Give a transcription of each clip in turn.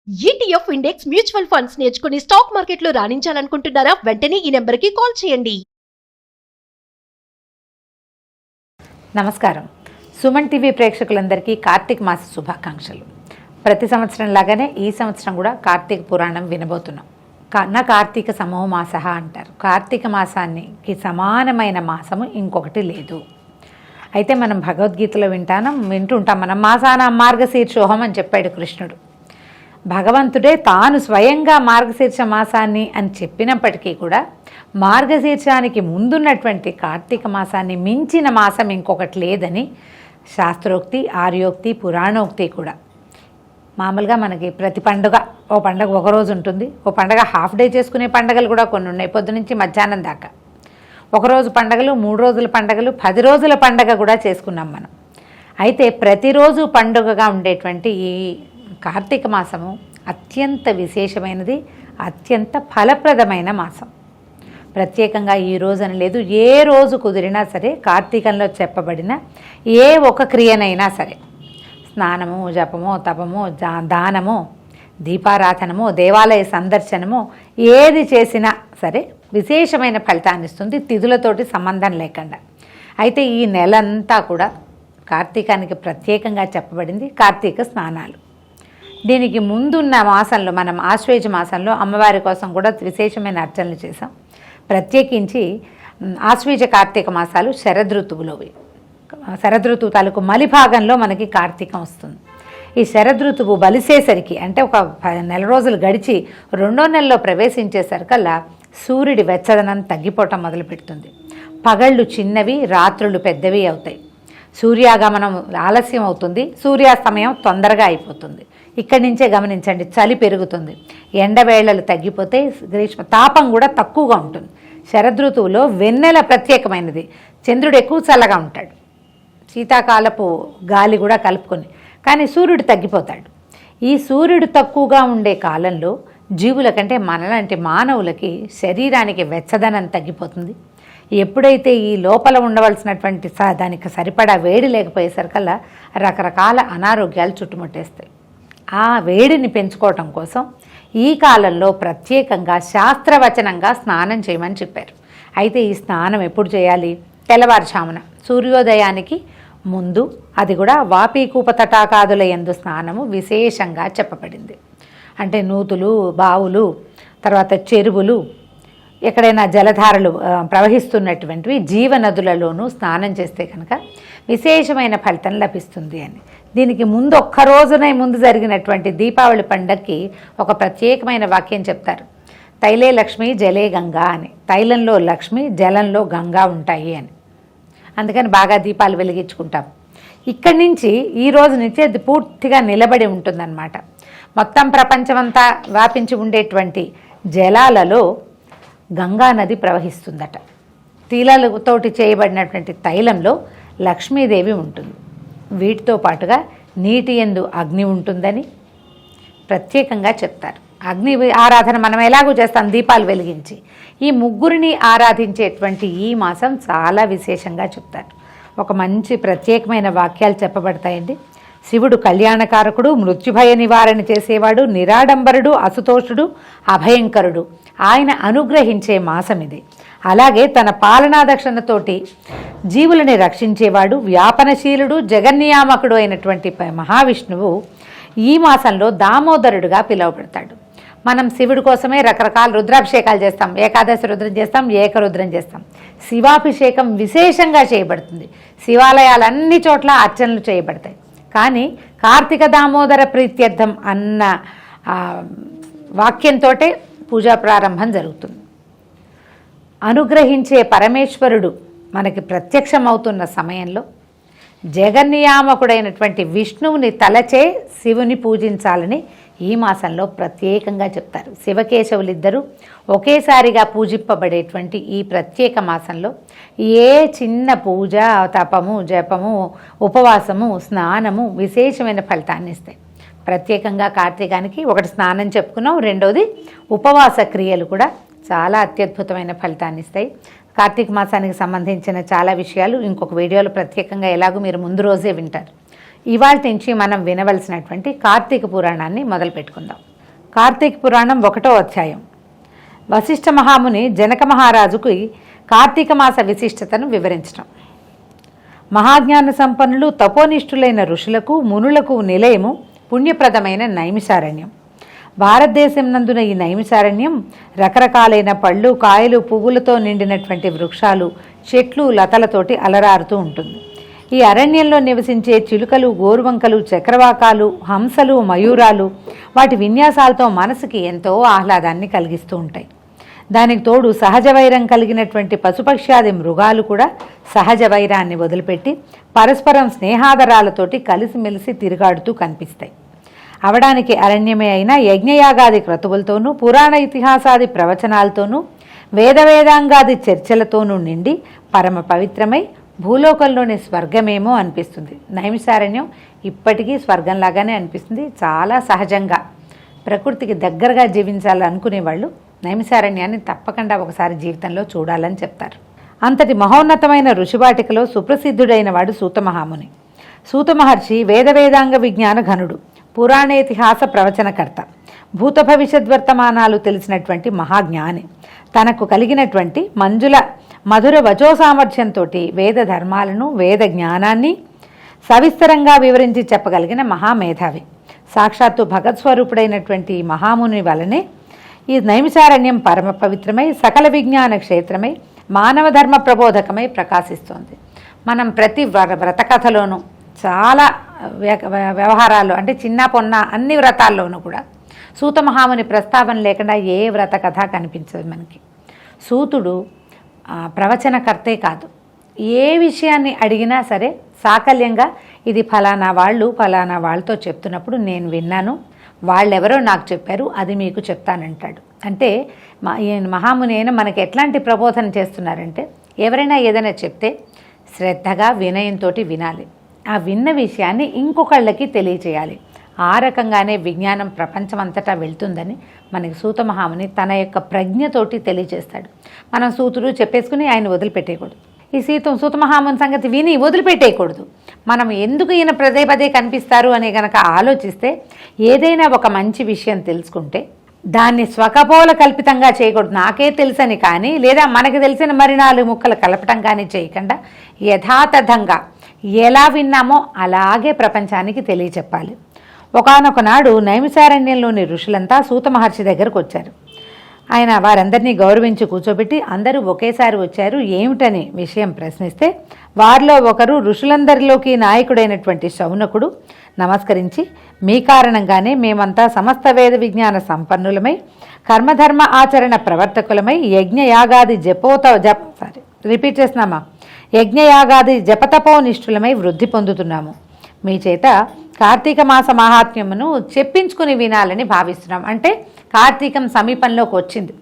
ETF index mutual funds నేర్చుకుని stock మార్కెట్లో రాణించాలనుకుంటున్నారా? వెంటనే ఈ నెంబర్కి కాల్ చేయండి. నమస్కారం. సుమన్ టీవీ ప్రేక్షకులందరికీ కార్తీక మాస శుభాకాంక్షలు. ప్రతి సంవత్సరం లాగానే ఈ సంవత్సరం కూడా కార్తీక పురాణం వినబోతున్నాం. కార్తీక సమో మాస అంటారు. కార్తీక మాసానికి సమానమైన మాసము ఇంకొకటి లేదు. అయితే మనం భగవద్గీతలో వింటుంటాం. మనం మాసాన మార్గశీర్షోహం అని చెప్పాడు కృష్ణుడు. భగవంతుడే తాను స్వయంగా మార్గశీర్ష మాసాన్ని అని చెప్పినప్పటికీ కూడా మార్గశీర్షానికి ముందున్నటువంటి కార్తీక మాసాన్ని మించిన మాసం ఇంకొకటి లేదని శాస్త్రోక్తి, ఆర్యోక్తి, పురాణోక్తి కూడా. మామూలుగా మనకి ప్రతి పండుగ ఒకరోజు ఉంటుంది. పండుగ హాఫ్ డే చేసుకునే పండుగలు కూడా కొన్ని ఉన్నాయి, పొద్దు నుంచి మధ్యాహ్నం దాకా. ఒకరోజు పండుగలు, 3 రోజుల పండుగలు, 10 రోజుల పండుగ కూడా చేసుకున్నాం మనం. అయితే ప్రతిరోజు పండుగగా ఉండేటువంటి ఈ కార్తీక మాసము అత్యంత విశేషమైనది, అత్యంత ఫలప్రదమైన మాసం. ప్రత్యేకంగా ఈ రోజు అని లేదు, ఏ రోజు కుదిరినా సరే కార్తీకంలో చెప్పబడిన ఏ ఒక క్రియనైనా సరే, స్నానము, జపము, తపము, దానము, దీపారాధనము, దేవాలయ సందర్శనము, ఏది చేసినా సరే విశేషమైన ఫలితాన్ని ఇస్తుంది, తిథులతోటి సంబంధం లేకుండా. అయితే ఈ నెలంతా కూడా కార్తీకానికి ప్రత్యేకంగా చెప్పబడింది కార్తీక స్నానాలు. దీనికి ముందున్న మాసంలో మనం ఆశ్వేజ మాసంలో అమ్మవారి కోసం కూడా విశేషమైన అర్చనలు చేసాం. ప్రత్యేకించి ఆశ్వేజ కార్తీక మాసాలు శరదృతువులోవి. శరదృతువు తాలూకు మలిభాగంలో మనకి కార్తీకం వస్తుంది. ఈ శరదృతువు బలిసేసరికి, అంటే ఒక 10 నెల రోజులు గడిచి 2వ నెలలో ప్రవేశించేసరికల్లా సూర్యుడి వెచ్చదనం తగ్గిపోవటం మొదలుపెడుతుంది. పగళ్ళు చిన్నవి, రాత్రులు పెద్దవి అవుతాయి. సూర్యాగమనం ఆలస్యం అవుతుంది, సూర్యాస్తమయం తొందరగా అయిపోతుంది. ఇక్కడి నుంచే గమనించండి, చలి పెరుగుతుంది, ఎండవేళలు తగ్గిపోతే గ్రీష్మ తాపం కూడా తక్కువగా ఉంటుంది. శరదృతువులో వెన్నెల ప్రత్యేకమైనది, చంద్రుడు ఎక్కువ చల్లగా ఉంటాడు, శీతాకాలపు గాలి కూడా కలుపుకొని. కానీ సూర్యుడు తగ్గిపోతాడు. ఈ సూర్యుడు తక్కువగా ఉండే కాలంలో జీవుల కంటే మనలాంటి మానవులకి శరీరానికి వెచ్చదనం తగ్గిపోతుంది. ఎప్పుడైతే ఈ లోపల ఉండవలసినటువంటి దానికి సరిపడా వేడి లేకపోయేసరికల్లా రకరకాల అనారోగ్యాలు చుట్టుముట్టేస్తాయి. ఆ వేడిని పెంచుకోవటం కోసం ఈ కాలంలో ప్రత్యేకంగా శాస్త్రవచనంగా స్నానం చేయమని చెప్పారు. అయితే ఈ స్నానం ఎప్పుడు చేయాలి? తెల్లవారుజామున సూర్యోదయానికి ముందు, అది కూడా వాపీకూప తటాకాదుల యందు స్నానము విశేషంగా చెప్పబడింది. అంటే నూతులు, బావులు, తర్వాత చెరువులు, ఎక్కడైనా జలధారలు ప్రవహిస్తున్నటువంటివి జీవనదులలోనూ స్నానం చేస్తే కనుక విశేషమైన ఫలితం లభిస్తుంది అని. దీనికి ముందు ఒక్కరోజునే ముందు జరిగినటువంటి దీపావళి పండగకి ఒక ప్రత్యేకమైన వాక్యం చెప్తారు. తైలే లక్ష్మి జలే గంగా అని. తైలంలో లక్ష్మి, జలంలో గంగా ఉంటాయి అని. అందుకని బాగా దీపాలు వెలిగించుకుంటాం. ఇక్కడి నుంచి ఈ రోజు నుంచి అది పూర్తిగా నిలబడి ఉంటుందన్నమాట. మొత్తం ప్రపంచమంతా వ్యాపించి ఉండేటువంటి జలాలలో గంగా నది ప్రవహిస్తుందట. తీలతోటి చేయబడినటువంటి తైలంలో లక్ష్మీదేవి ఉంటుంది. వీటితో పాటుగా నీటి యందు అగ్ని ఉంటుందని ప్రత్యేకంగా చెప్తారు. అగ్ని ఆరాధన మనం ఎలాగూ చేస్తాం, దీపాలు వెలిగించి. ఈ ముగ్గురిని ఆరాధించేటువంటి ఈ మాసం చాలా విశేషంగా చెప్తారు. ఒక మంచి ప్రత్యేకమైన వాక్యాలు చెప్పబడతాయండి. శివుడు కళ్యాణకారకుడు, మృత్యుభయ నివారణ చేసేవాడు, నిరాడంబరుడు, అసుతోషుడు, అభయంకరుడు. ఆయన అనుగ్రహించే మాసం ఇది. అలాగే తన పాలనాదక్షిణతోటి జీవులని రక్షించేవాడు, వ్యాపనశీలుడు, జగన్నియామకుడు అయినటువంటి మహావిష్ణువు ఈ మాసంలో దామోదరుడుగా పిలువబడతాడు. మనం శివుడి కోసమే రకరకాల రుద్రాభిషేకాలు చేస్తాం. ఏకాదశి రుద్రం చేస్తాం, ఏకరుద్రం చేస్తాం. శివాభిషేకం విశేషంగా చేయబడుతుంది. శివాలయాలన్ని చోట్ల అర్చనలు చేయబడతాయి. కానీ కార్తీక దామోదర ప్రీత్యర్థం అన్న వాక్యంతో పూజా ప్రారంభం జరుగుతుంది. అనుగ్రహించే పరమేశ్వరుడు మనకి ప్రత్యక్షమవుతున్న సమయంలో జగన్నియామకుడైనటువంటి విష్ణువుని తలచే శివుని పూజించాలని ఈ మాసంలో ప్రత్యేకంగా చెప్తారు. శివకేశవులిద్దరూ ఒకేసారిగా పూజింపబడేటువంటి ఈ ప్రత్యేక మాసంలో ఏ చిన్న పూజ, తపము, జపము, ఉపవాసము, స్నానము విశేషమైన ఫలితాన్ని ఇస్తాయి. ప్రత్యేకంగా కార్తీకానికి ఒకటి స్నానం చెప్పుకున్నాం, రెండోది ఉపవాస క్రియలు కూడా చాలా అత్యద్భుతమైన ఫలితాన్ని ఇస్తాయి. కార్తీక మాసానికి సంబంధించిన చాలా విషయాలు ఇంకొక వీడియోలో ప్రత్యేకంగా ఎలాగో మీరు ముందు రోజే వింటారు. ఇవాళ నుంచి మనం వినవలసినటువంటి కార్తీక పురాణాన్ని మొదలు పెట్టుకుందాం. కార్తీక పురాణం 1వ అధ్యాయం. వశిష్ఠ మహాముని జనక మహారాజుకి కార్తీక మాస విశిష్టతను వివరించడం. మహాజ్ఞాన సంపన్నులు తపోనిష్ఠులైన ఋషులకు మునులకు నిలయము పుణ్యప్రదమైన నైమిషారణ్యం. భారతదేశం నందున ఈ నైమిషారణ్యం రకరకాలైన పళ్ళు, కాయలు, పువ్వులతో నిండినటువంటి వృక్షాలు, చెట్లు, లతలతోటి అలరారుతూ ఉంటుంది. ఈ అరణ్యంలో నివసించే చిలుకలు, గోరువంకలు, చక్రవాకాలు, హంసలు, మయూరాలు వాటి విన్యాసాలతో మనసుకి ఎంతో ఆహ్లాదాన్ని కలిగిస్తూ ఉంటాయి. దానికి తోడు సహజ వైరం కలిగినటువంటి పశుపక్ష్యాది మృగాలు కూడా సహజ వైరాన్ని వదిలిపెట్టి పరస్పరం స్నేహాదరాలతోటి కలిసిమెలిసి తిరుగాడుతూ కనిపిస్తాయి. అవడానికి అరణ్యమే అయినా యజ్ఞయాగాది క్రతువులతోనూ, పురాణ ఇతిహాసాది ప్రవచనాలతోనూ, వేదాంగాది చర్చలతోనూ నిండి పరమ పవిత్రమై భూలోకంలోని స్వర్గమేమో అనిపిస్తుంది. నైమిషారణ్యం ఇప్పటికీ స్వర్గంలాగానే అనిపిస్తుంది. చాలా సహజంగా ప్రకృతికి దగ్గరగా జీవించాలనుకునే వాళ్ళు నైమిషారణ్యాన్ని తప్పకుండా ఒకసారి జీవితంలో చూడాలని చెప్తారు. అంతటి మహోన్నతమైన ఋషివాటికలో సుప్రసిద్ధుడైన వాడు సూతమహాముని. సూతమహర్షి వేదాంగ విజ్ఞాన ఘనుడు, పురాణేతిహాస ప్రవచనకర్త, భూత భవిష్యద్వర్తమానాలు తెలిసినటువంటి మహాజ్ఞాని. తనకు కలిగినటువంటి మధుర వచో సామర్థ్యంతో వేద ధర్మాలను, వేద జ్ఞానాన్ని సవిస్తరంగా వివరించి చెప్పగలిగిన మహామేధావి. సాక్షాత్తు భగత్స్వరూపుడైనటువంటి మహాముని వలనే ఈ నైమిషారణ్యం పరమ పవిత్రమై, సకల విజ్ఞాన క్షేత్రమై, మానవ ధర్మ ప్రబోధకమై ప్రకాశిస్తోంది. మనం ప్రతి వ్రతకథలోనూ చాలా వ్యవహారాల్లో, అంటే చిన్న పొన్న అన్ని వ్రతాల్లోనూ కూడా సూతమహాముని ప్రస్తావన లేకుండా ఏ వ్రత కథ కనిపించదు మనకి. సూతుడు ప్రవచనకర్తే కాదు, ఏ విషయాన్ని అడిగినా సరే సాకల్యంగా ఇది ఫలానా వాళ్ళతో చెప్తున్నప్పుడు నేను విన్నాను, వాళ్ళెవరో నాకు చెప్పారు, అది మీకు చెప్తానంటాడు. అంటే మహాముని అయినా మనకి ఎట్లాంటి ప్రబోధన చేస్తున్నారంటే, ఎవరైనా ఏదైనా చెప్తే శ్రద్ధగా వినయంతో వినాలి, ఆ విన్న విషయాన్ని ఇంకొకళ్ళకి తెలియచేయాలి. ఆ రకంగానే విజ్ఞానం ప్రపంచమంతటా వెళ్తుందని మనకి సూతమహాముని తన యొక్క ప్రజ్ఞతోటి తెలియచేస్తాడు. మనం సూతుడు చెప్పేసుకుని ఆయన వదిలిపెట్టేయకూడదు. ఈ సూతమహాముని సంగతి విని వదిలిపెట్టేయకూడదు. మనం ఎందుకు ఈయన పదే కనిపిస్తారు అని గనక ఆలోచిస్తే, ఏదైనా ఒక మంచి విషయం తెలుసుకుంటే దాన్ని స్వకపోల కల్పితంగా చేయకూడదు. నాకే తెలుసని కానీ, లేదా మనకి తెలిసిన మరి 4 ముక్కలు కలపటం కానీ చేయకుండా యథాతథంగా ఎలా విన్నామో అలాగే ప్రపంచానికి తెలియచెప్పాలి. ఒకానొక నాడు నైమిషారణ్యంలోని ఋషులంతా సూత మహర్షి దగ్గరకు వచ్చారు. ఆయన వారందరినీ గౌరవించి కూర్చోబెట్టి అందరూ ఒకేసారి వచ్చారు ఏమిటని విషయం ప్రశ్నిస్తే, వారిలో ఒకరు ఋషులందరిలోకి నాయకుడైనటువంటి శౌనకుడు నమస్కరించి, మీ కారణంగానే మేమంతా సమస్త వేద విజ్ఞాన సంపన్నులమై, కర్మధర్మ ఆచరణ ప్రవర్తకులమై, యజ్ఞయాగాది యజ్ఞయాగాది జపతపోనిష్ఠులమై వృద్ధి పొందుతున్నాము. మీ చేత కార్తీక మాస మహాత్మ్యమును చెప్పించుకుని వినాలని భావిస్తున్నాం. అంటే కార్తీకం సమీపంలోకి వచ్చింది.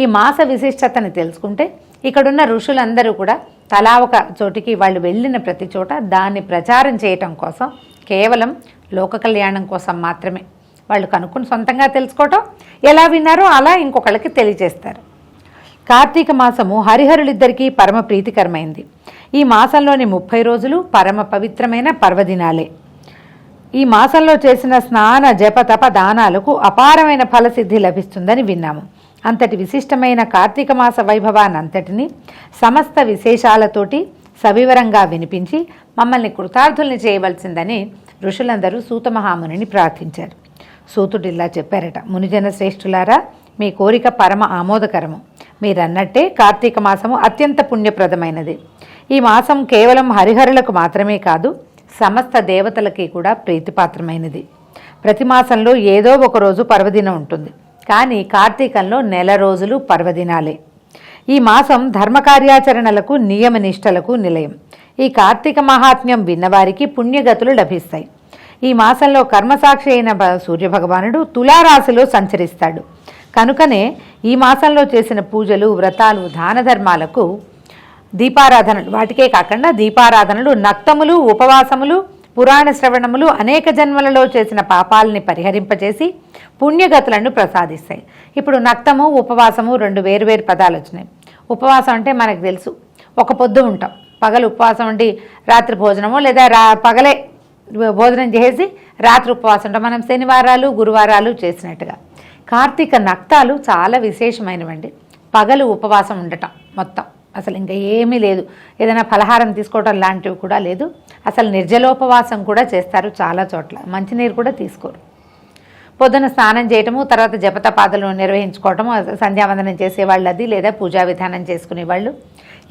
ఈ మాస విశిష్టతని తెలుసుకుంటే ఇక్కడున్న ఋషులందరూ కూడా తలా ఒక చోటికి వాళ్ళు వెళ్ళిన ప్రతి చోట దాన్ని ప్రచారం చేయటం కోసం, కేవలం లోక కళ్యాణం కోసం మాత్రమే వాళ్ళు కనుక్కుని సొంతంగా తెలుసుకోవటం, ఎలా విన్నారో అలా ఇంకొకళ్ళకి తెలియజేస్తారు. కార్తీక మాసము హరిహరులిద్దరికీ పరమ ప్రీతికరమైంది. ఈ మాసంలోని 30 రోజులు పరమ పవిత్రమైన పర్వదినాలే. ఈ మాసంలో చేసిన స్నాన, జప, తప, దానాలకు అపారమైన ఫలసిద్ధి లభిస్తుందని విన్నాము. అంతటి విశిష్టమైన కార్తీక మాస వైభవానంతటినీ సమస్త విశేషాలతోటి సవివరంగా వినిపించి మమ్మల్ని కృతార్థుల్ని చేయవలసిందని ఋషులందరూ సూతమహామునిని ప్రార్థించారు. సూతుడిలా చెప్పారట, మునిజన శ్రేష్ఠులారా, మీ కోరిక పరమ ఆమోదకరము. మీరన్నట్టే కార్తీక మాసము అత్యంత పుణ్యప్రదమైనది. ఈ మాసం కేవలం హరిహరులకు మాత్రమే కాదు, సమస్త దేవతలకి కూడా ప్రీతిపాత్రమైనది. ప్రతి మాసంలో ఏదో ఒక రోజు పర్వదినం ఉంటుంది, కానీ కార్తీకంలో 1 రోజులు పర్వదినాలే. ఈ మాసం ధర్మకార్యాచరణలకు, నియమనిష్టలకు నిలయం. ఈ కార్తీక మహాత్మ్యం విన్నవారికి పుణ్యగతులు లభిస్తాయి. ఈ మాసంలో కర్మసాక్షి అయిన సూర్యభగవానుడు తులారాశిలో సంచరిస్తాడు. కనుకనే ఈ మాసంలో చేసిన పూజలు, వ్రతాలు, దాన ధర్మాలకు, దీపారాధనలు, వాటికే కాకుండా దీపారాధనలు, నక్తములు, ఉపవాసములు, పురాణ శ్రవణములు అనేక జన్మలలో చేసిన పాపాలని పరిహరింపచేసి పుణ్యగతులను ప్రసాదిస్తాయి. ఇప్పుడు నక్తము, ఉపవాసము 2 వేరువేరు పదాలు వచ్చినాయి. ఉపవాసం అంటే మనకు తెలుసు, ఒక పొద్దు ఉంటాం, పగలు ఉపవాసం ఉండి రాత్రి భోజనమో లేదా పగలే భోజనం చేసి రాత్రి ఉపవాసం ఉంటాం. మనం శనివారాలు గురువారాలు చేసినట్టుగా. కార్తీక నక్తాలు చాలా విశేషమైనవండి. పగలు ఉపవాసం ఉండటం మొత్తం, అసలు ఇంకా ఏమీ లేదు. ఏదైనా ఫలహారం తీసుకోవటం లాంటివి కూడా లేదు. అసలు నిర్జలోపవాసం కూడా చేస్తారు చాలా చోట్ల. మంచినీరు కూడా తీసుకోరు. పొద్దున స్నానం చేయటము, తర్వాత జపతపాదులు నిర్వహించుకోవటము, సంధ్యావందనం చేసేవాళ్ళు అది, లేదా పూజా విధానం చేసుకునేవాళ్ళు.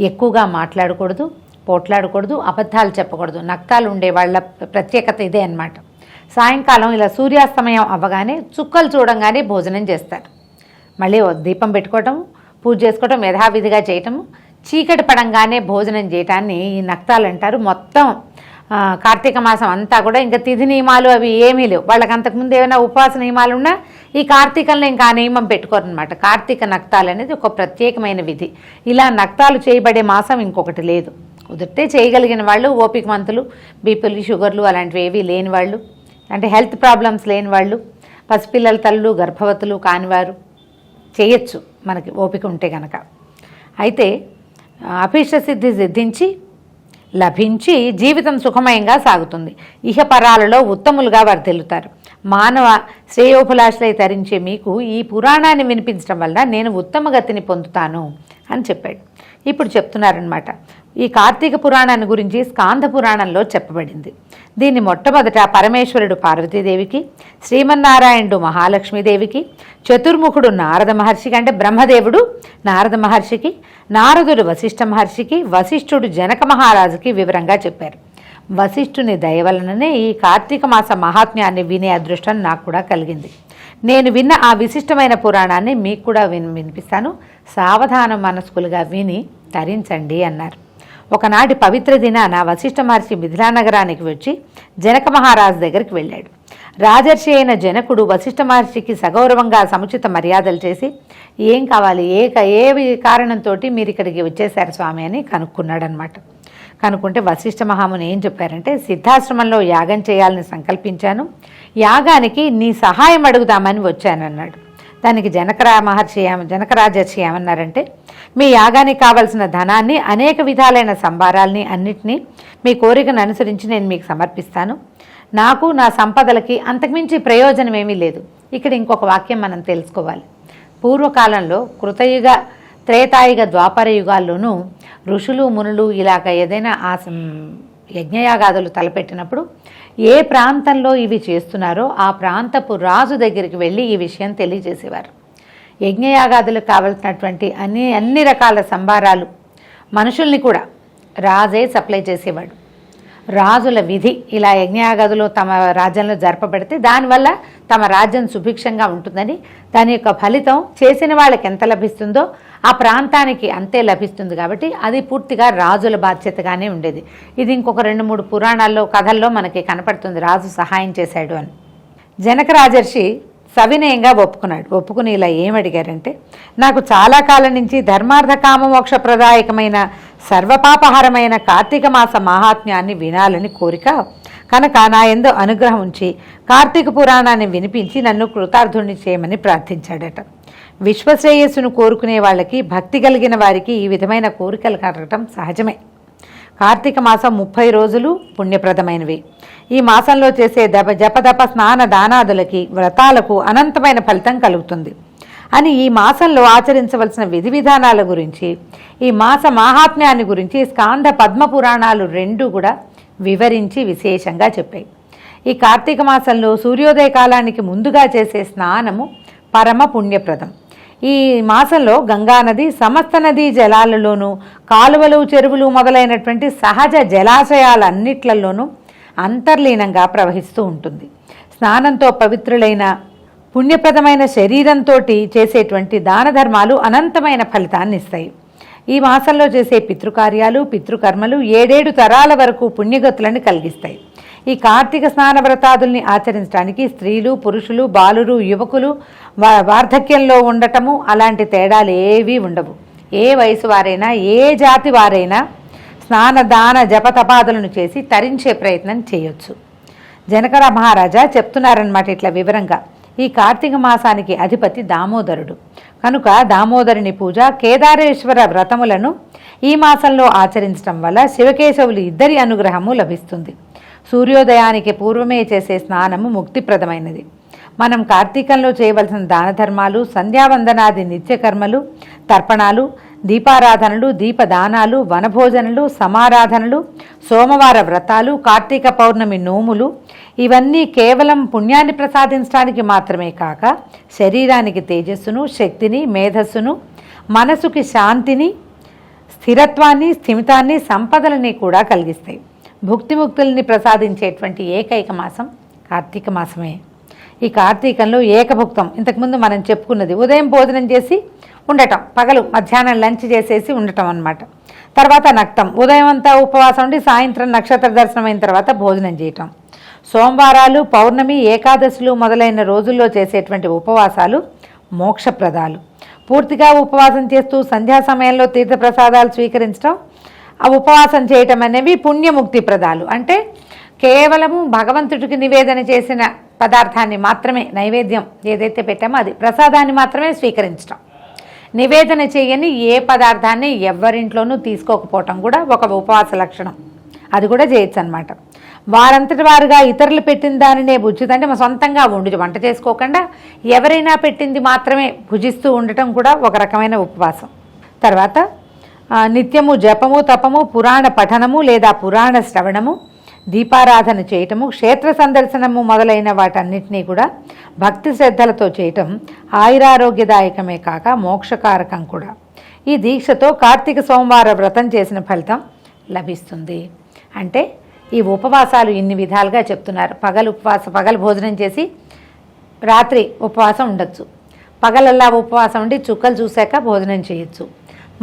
ఎక్కువగా మాట్లాడకూడదు, పోట్లాడకూడదు, అబద్ధాలు చెప్పకూడదు. నక్తాలు ఉండే వాళ్ళ ప్రత్యేకత ఇదే అన్నమాట. సాయంకాలం ఇలా సూర్యాస్తమయం అవ్వగానే చుక్కలు చూడంగానే భోజనం చేస్తారు. మళ్ళీ దీపం పెట్టుకోవటం, పూజ చేసుకోవటం, యథావిధిగా చేయటము. చీకటి పడంగానే భోజనం చేయటాన్ని ఈ నక్తాలు అంటారు. మొత్తం కార్తీక మాసం అంతా కూడా ఇంకా తిథి నియమాలు అవి ఏమీ లేవు వాళ్ళకి. అంతకుముందు ఏమైనా ఉపవాస నియమాలు ఉన్నా ఈ కార్తీకంలో ఇంకా ఆ నియమం పెట్టుకోరనమాట. కార్తీక నక్తాలు అనేది ఒక ప్రత్యేకమైన విధి. ఇలా నక్తాలు చేయబడే మాసం ఇంకొకటి లేదు. కుదిరితే చేయగలిగిన వాళ్ళు, ఓపికమంతులు, బీపీలు షుగర్లు అలాంటివి ఏవి లేని వాళ్ళు, అంటే హెల్త్ ప్రాబ్లమ్స్ లేని వాళ్ళు, పసిపిల్లల తల్లులు, గర్భవతులు కానివారు చేయొచ్చు మనకి ఓపిక ఉంటే కనుక. అయితే అభీష్ట సిద్ధి సిద్ధించి లభించి జీవితం సుఖమయంగా సాగుతుంది. ఇహపరాలలో ఉత్తములుగా వర్ధిల్లుతారు. మానవ శ్రేయోభిలాషలై తరించే మీకు ఈ పురాణాన్ని వినిపించడం వల్ల నేను ఉత్తమ గతిని పొందుతాను అని చెప్పాడు. ఇప్పుడు చెప్తున్నారనమాట. ఈ కార్తీక పురాణాన్ని గురించి స్కాంద పురాణంలో చెప్పబడింది. దీన్ని మొట్టమొదట పరమేశ్వరుడు పార్వతీదేవికి, శ్రీమన్నారాయణుడు మహాలక్ష్మీదేవికి, చతుర్ముఖుడు నారద మహర్షికి, అంటే బ్రహ్మదేవుడు నారద మహర్షికి, నారదుడు వశిష్ఠ మహర్షికి, వశిష్ఠుడు జనక మహారాజుకి వివరంగా చెప్పారు. వశిష్ఠుని దయ వలననే ఈ కార్తీక మాస మహాత్మ్యాన్ని వినే అదృష్టం నాకు కూడా కలిగింది. నేను విన్న ఆ విశిష్టమైన పురాణాన్ని మీకు కూడా వినిపిస్తాను. సావధాన మనస్కులుగా విని తరించండి అన్నారు. ఒకనాటి పవిత్ర దినాన వశిష్ఠ మహర్షి మిథిలా నగరానికి వచ్చి జనక మహారాజు దగ్గరికి వెళ్ళాడు. రాజర్షి అయిన జనకుడు వశిష్ఠ మహర్షికి సగౌరవంగా సముచిత మర్యాదలు చేసి, ఏం కావాలి, ఏ కారణంతో మీరు ఇక్కడికి వచ్చేశారు స్వామి అని కనుక్కున్నాడనమాట. కనుక్కుంటే వశిష్ఠ మహాముని ఏం చెప్పారంటే, సిద్ధాశ్రమంలో యాగం చేయాలని సంకల్పించాను, యాగానికి నీ సహాయం అడుగుదామని వచ్చానన్నాడు. దానికి జనకరాజర్షి ఏమన్నారంటే, మీ యాగానికి కావలసిన ధనాన్ని, అనేక విధాలైన సంభారాల్ని అన్నిటినీ మీ కోరికను అనుసరించి నేను మీకు సమర్పిస్తాను. నాకు నా సంపదలకి అంతకుమించి ప్రయోజనం ఏమీ లేదు. ఇక్కడ ఇంకొక వాక్యం మనం తెలుసుకోవాలి. పూర్వకాలంలో కృతయుగ, త్రేతాయుగ, ద్వాపర యుగాల్లోనూ ఋషులు మునులు ఇలాగ ఏదైనా యజ్ఞయాగాదులు తలపెట్టినప్పుడు ఏ ప్రాంతంలో ఇవి చేస్తున్నారో ఆ ప్రాంతపు రాజు దగ్గరికి వెళ్ళి ఈ విషయం తెలియజేసేవారు. యజ్ఞయాగాదులకు కావలసినటువంటి అన్ని రకాల సంభారాలు, మనుషుల్ని కూడా రాజే సప్లై చేసేవాడు. రాజుల విధి ఇలా యజ్ఞయాగాదులు తమ రాజ్యంలో జరపబడితే దానివల్ల తమ రాజ్యం సుభిక్షంగా ఉంటుందని, దాని యొక్క ఫలితం చేసిన వాళ్ళకి ఎంత లభిస్తుందో ఆ ప్రాంతానికి అంతే లభిస్తుంది. కాబట్టి అది పూర్తిగా రాజుల బాధ్యతగానే ఉండేది. ఇది ఇంకొక 2-3 పురాణాల్లో, కథల్లో మనకి కనపడుతుంది రాజు సహాయం చేశాడు అని. జనక రాజర్షి సవినయంగా ఒప్పుకున్నాడు. ఒప్పుకుని ఇలా ఏమడిగారంటే, నాకు చాలా కాలం నుంచి ధర్మార్థ కామమోక్ష ప్రదాయకమైన సర్వపాపహరమైన కార్తీక మాస మహాత్మ్యాన్ని వినాలని కోరిక కనుక నా యందు అనుగ్రహం ఉంచి కార్తీక పురాణాన్ని వినిపించి నన్ను కృతార్థుణ్ణి చేయమని ప్రార్థించాడట. విశ్వశ్రేయస్సును కోరుకునే వాళ్ళకి, భక్తి కలిగిన వారికి ఈ విధమైన కోరికలు కలగటం సహజమే. కార్తీక మాసం 30 రోజులు పుణ్యప్రదమైనవి. ఈ మాసంలో చేసే జపదప స్నాన దానాదులకి, వ్రతాలకు అనంతమైన ఫలితం కలుగుతుంది అని, ఈ మాసంలో ఆచరించవలసిన విధి విధానాల గురించి, ఈ మాస మాహాత్మ్యాన్ని గురించి స్కాంద పద్మ పురాణాలు 2 కూడా వివరించి విశేషంగా చెప్పాయి. ఈ కార్తీక మాసంలో సూర్యోదయ కాలానికి ముందుగా చేసే స్నానము పరమ పుణ్యప్రదం. ఈ మాసంలో గంగానది సమస్త నదీ జలాలలోనూ, కాలువలు, చెరువులు మొదలైనటువంటి సహజ జలాశయాలన్నిట్లలోనూ అంతర్లీనంగా ప్రవహిస్తూ ఉంటుంది. స్నానంతో పవిత్రులైన పుణ్యప్రదమైన శరీరంతో చేసేటువంటి దాన ధర్మాలు అనంతమైన ఫలితాన్ని ఇస్తాయి. ఈ మాసంలో చేసే పితృకార్యాలు, పితృకర్మలు 7 తరాల వరకు పుణ్యగతులను కలిగిస్తాయి. ఈ కార్తీక స్నాన వ్రతాదుల్ని ఆచరించడానికి స్త్రీలు, పురుషులు, బాలురు, యువకులు, వార్ధక్యంలో ఉండటము అలాంటి తేడాలు ఏవీ ఉండవు. ఏ వయసు వారైనా, ఏ జాతి వారైనా స్నాన దాన జపతపాదులను చేసి తరించే ప్రయత్నం చేయొచ్చు. జనకర మహారాజా చెప్తున్నారన్నమాట ఇట్లా వివరంగా. ఈ కార్తీక మాసానికి అధిపతి దామోదరుడు కనుక దామోదరుని పూజ, కేదారేశ్వర వ్రతములను ఈ మాసంలో ఆచరించడం వల్ల శివకేశవులు ఇద్దరి అనుగ్రహము లభిస్తుంది. సూర్యోదయానికి పూర్వమే చేసే స్నానము ముక్తిప్రదమైనది. మనం కార్తీకంలో చేయవలసిన దాన ధర్మాలు, సంధ్యావందనాది నిత్యకర్మలు, తర్పణాలు, దీపారాధనలు, దీపదానాలు, వనభోజనలు, సమారాధనలు, సోమవార వ్రతాలు, కార్తీక పౌర్ణమి నోములు ఇవన్నీ కేవలం పుణ్యాన్ని ప్రసాదించడానికి మాత్రమే కాక శరీరానికి తేజస్సును, శక్తిని, మేధస్సును, మనసుకి శాంతిని, స్థిరత్వాన్ని, స్థిమితాన్ని, సంపదలని కూడా కలిగిస్తాయి. భుక్తిముక్తుల్ని ప్రసాదించేటువంటి ఏకైక మాసం కార్తీక మాసమే. ఈ కార్తీకంలో ఏకభుక్తం, ఇంతకుముందు మనం చెప్పుకున్నది, ఉదయం భోజనం చేసి ఉండటం, పగలు మధ్యాహ్నం లంచ్ చేసేసి ఉండటం అన్నమాట. తర్వాత నక్తం, ఉదయం అంతా ఉపవాసం ఉండి సాయంత్రం నక్షత్ర దర్శనం అయిన తర్వాత భోజనం చేయటం. సోమవారాలు, పౌర్ణమి, ఏకాదశులు మొదలైన రోజుల్లో చేసేటువంటి ఉపవాసాలు మోక్షప్రదాలు. పూర్తిగా ఉపవాసం చేస్తూ సంధ్యా సమయంలో తీర్థప్రసాదాలు స్వీకరించడం, ఆ ఉపవాసం చేయటం అనేవి పుణ్యముక్తి ప్రదాలు. అంటే కేవలము భగవంతుడికి నివేదన చేసిన పదార్థాన్ని మాత్రమే, నైవేద్యం ఏదైతే పెట్టామో అది ప్రసాదాన్ని మాత్రమే స్వీకరించడం. నివేదన చేయని ఏ పదార్థాన్ని ఎవరింట్లోనూ తీసుకోకపోవటం కూడా ఒక ఉపవాస లక్షణం. అది కూడా చేయొచ్చు అనమాట. వారంతటి వారుగా ఇతరులు పెట్టిన దానినే భుజిత, అంటే మా సొంతంగా వంట చేసుకోకుండా ఎవరైనా పెట్టింది మాత్రమే భుజిస్తూ ఉండటం కూడా ఒక రకమైన ఉపవాసం. తర్వాత నిత్యము జపము, తపము, పురాణ పఠనము లేదా పురాణ శ్రవణము, దీపారాధన చేయటము, క్షేత్ర సందర్శనము మొదలైన వాటన్నిటినీ కూడా భక్తి శ్రద్ధలతో చేయటం ఆయురారోగ్యదాయకమే కాక మోక్షకారకం కూడా. ఈ దీక్షతో కార్తీక సోమవార వ్రతం చేసిన ఫలితం లభిస్తుంది. అంటే ఈ ఉపవాసాలు ఇన్ని విధాలుగా చెప్తున్నారు. పగలు భోజనం చేసి రాత్రి ఉపవాసం ఉండొచ్చు, పగలల్లా ఉపవాసం ఉండి చుక్కలు చూశాక భోజనం చేయొచ్చు.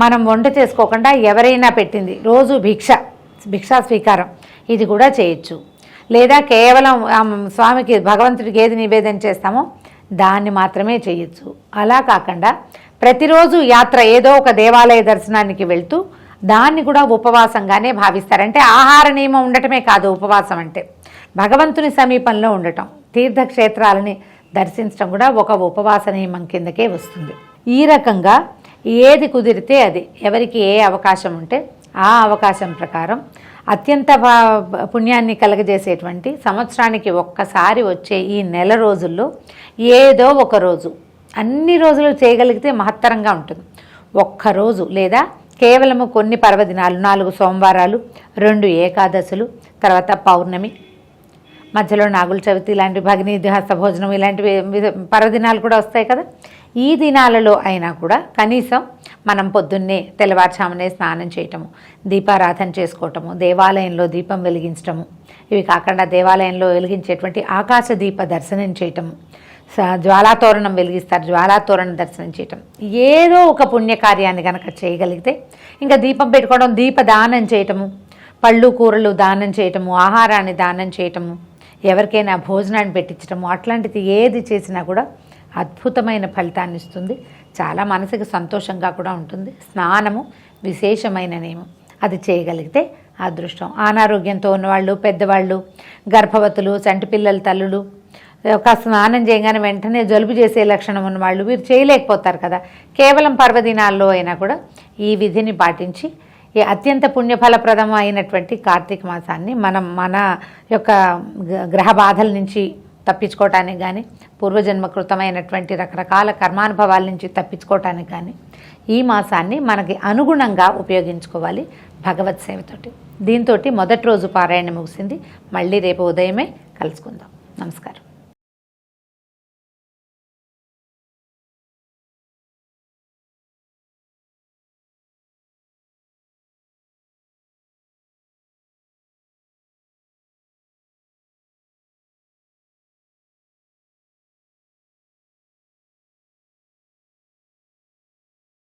మనం వంట చేసుకోకుండా ఎవరైనా పెట్టింది రోజు భిక్షా స్వీకారం ఇది కూడా చేయొచ్చు. లేదా కేవలం స్వామికి, భగవంతుడికి ఏది నివేదన చేస్తామో దాన్ని మాత్రమే చేయొచ్చు. అలా కాకుండా ప్రతిరోజు యాత్ర, ఏదో ఒక దేవాలయ దర్శనానికి వెళ్తూ దాన్ని కూడా ఉపవాసంగానే భావిస్తారు. అంటే ఆహార నియమం ఉండటమే కాదు ఉపవాసం అంటే, భగవంతుని సమీపంలో ఉండటం, తీర్థక్షేత్రాలని దర్శించడం కూడా ఒక ఉపవాస నియమం కిందకే వస్తుంది. ఈ రకంగా ఏది కుదిరితే అది, ఎవరికి ఏ అవకాశం ఉంటే ఆ అవకాశం ప్రకారం అత్యంత పుణ్యాన్ని కలగజేసేటువంటి సంవత్సరానికి ఒక్కసారి వచ్చే ఈ నెల రోజుల్లో ఏదో ఒక రోజు, అన్ని రోజులు చేయగలిగితే మహత్తరంగా ఉంటుంది. ఒక్కరోజు లేదా కేవలము కొన్ని పర్వదినాలు, 4 సోమవారాలు, 2 ఏకాదశులు, తర్వాత పౌర్ణమి, మధ్యలో నాగుల చవితి, ఇలాంటి భగిని హస్త భోజనం, ఇలాంటివి పర్వదినాలు కూడా వస్తాయి కదా. ఈ దినాలలో అయినా కూడా కనీసం మనం పొద్దున్నే తెల్లవారుజామునే స్నానం చేయటము, దీపారాధన చేసుకోవటము, దేవాలయంలో దీపం వెలిగించటము, ఇవి కాకుండా దేవాలయంలో వెలిగించేటువంటి ఆకాశ దీప దర్శనం చేయటము, జ్వాలాతోరణం వెలిగిస్తారు, జ్వాలాతోరణ దర్శనం చేయటం, ఏదో ఒక పుణ్యకార్యాన్ని కనుక చేయగలిగితే, ఇంకా దీపం పెట్టుకోవడం, దీపదానం చేయటము, పళ్ళు కూరలు దానం చేయటము, ఆహారాన్ని దానం చేయటము, ఎవరికైనా భోజనాన్ని పెట్టించటము, అట్లాంటిది ఏది చేసినా కూడా అద్భుతమైన ఫలితాన్ని ఇస్తుంది. చాలా మనసుకి సంతోషంగా కూడా ఉంటుంది. స్నానము విశేషమైన నియమం, అది చేయగలిగితే అదృష్టం. అనారోగ్యంతో ఉన్నవాళ్ళు, పెద్దవాళ్ళు, గర్భవతులు, చంటి పిల్లల తల్లులు, ఒక స్నానం చేయగానే వెంటనే జలుబు చేసే లక్షణం ఉన్నవాళ్ళు, వీరు చేయలేకపోతారు కదా. కేవలం పర్వదినాల్లో అయినా కూడా ఈ విధిని పాటించి ఈ అత్యంత పుణ్యఫలప్రదం అయినటువంటి కార్తీక మాసాన్ని మనం మన యొక్క గ్రహ బాధల నుంచి తప్పించుకోవటానికి కానీ, పూర్వజన్మకృతమైనటువంటి రకరకాల కర్మానుభవాల నుంచి తప్పించుకోవటానికి కానీ ఈ మాసాన్ని మనకి అనుగుణంగా ఉపయోగించుకోవాలి భగవత్ సేవతోటి. దీంతో మొదటి రోజు పారాయణ ముగిసింది. మళ్ళీ రేపు ఉదయమే కలుసుకుందాం. నమస్కారం.